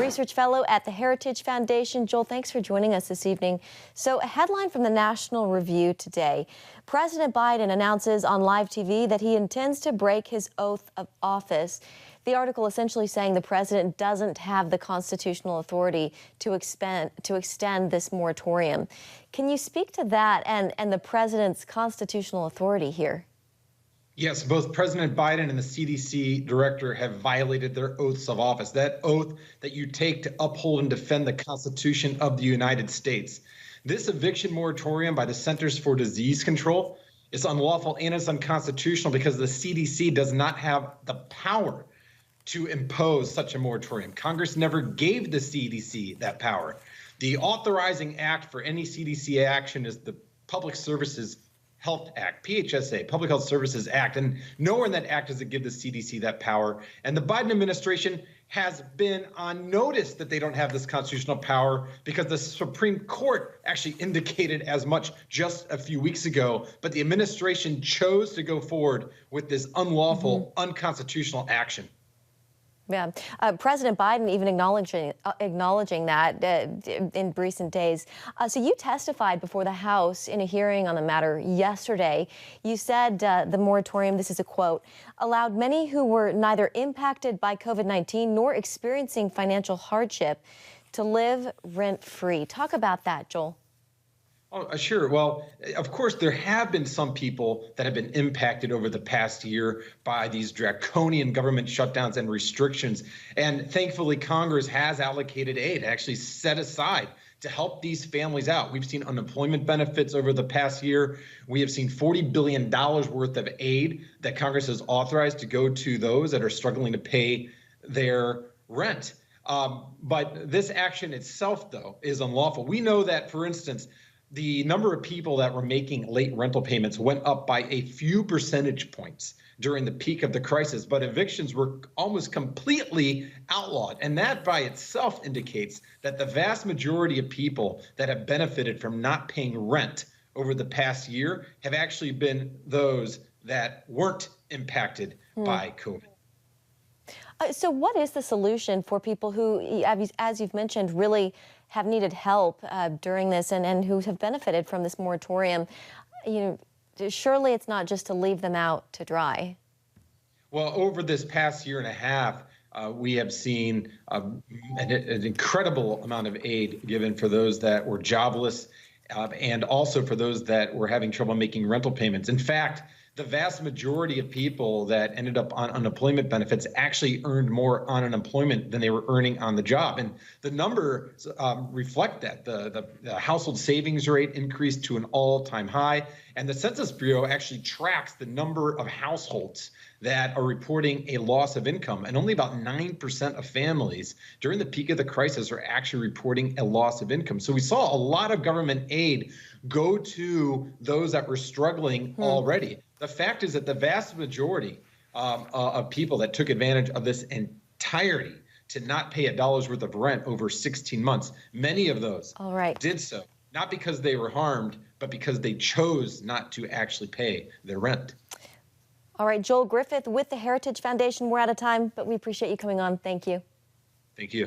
Research Fellow at the Heritage Foundation. Joel, thanks for joining us this evening. So a headline from the National Review today. President Biden announces on live TV that he intends to break his oath of office. The article essentially saying the president doesn't have the constitutional authority to extend this moratorium. Can you speak to that and the president's constitutional authority here? Yes, both President Biden and the CDC director have violated their oaths of office, that oath that you take to uphold and defend the Constitution of the United States. This eviction moratorium by the Centers for Disease Control is unlawful and it's unconstitutional because the CDC does not have the power to impose such a moratorium. Congress never gave the CDC that power. The authorizing act for any CDC action is the Public Services Health Act, PHSA, Public Health Services Act, and nowhere in that act does it give the CDC that power. And the Biden administration has been on notice that they don't have this constitutional power because the Supreme Court actually indicated as much just a few weeks ago. But the administration chose to go forward with this unlawful, unconstitutional action. Yeah, President Biden even acknowledging that in recent days. So you testified before the House in a hearing on the matter yesterday. You said the moratorium, this is a quote, allowed many who were neither impacted by COVID-19 nor experiencing financial hardship to live rent-free. Talk about that, Joel. Oh, sure. Well, of course, there have been some people that have been impacted over the past year by these draconian government shutdowns and restrictions. And thankfully, Congress has allocated aid, actually set aside to help these families out. We've seen unemployment benefits over the past year. We have seen $40 billion worth of aid that Congress has authorized to go to those that are struggling to pay their rent. But this action itself, though, is unlawful. We know that, for instance, the number of people that were making late rental payments went up by a few percentage points during the peak of the crisis, but evictions were almost completely outlawed. And that by itself indicates that the vast majority of people that have benefited from not paying rent over the past year have actually been those that weren't impacted by COVID. So what is the solution for people who, as you've mentioned, really have needed help during this and who have benefited from this moratorium? You know, surely it's not just to leave them out to dry. Well, over this past year and a half, we have seen an incredible amount of aid given for those that were jobless and also for those that were having trouble making rental payments. In fact, the vast majority of people that ended up on unemployment benefits actually earned more on unemployment than they were earning on the job. And the numbers reflect that. The household savings rate increased to an all-time high. And the Census Bureau actually tracks the number of households that are reporting a loss of income. And only about 9% of families during the peak of the crisis are actually reporting a loss of income. So we saw a lot of government aid go to those that were struggling already. The fact is that the vast majority of people that took advantage of this entirety to not pay $1 worth of rent over 16 months, many of those did so, not because they were harmed, but because they chose not to actually pay their rent. All right, Joel Griffith with the Heritage Foundation. We're out of time, but we appreciate you coming on. Thank you. Thank you.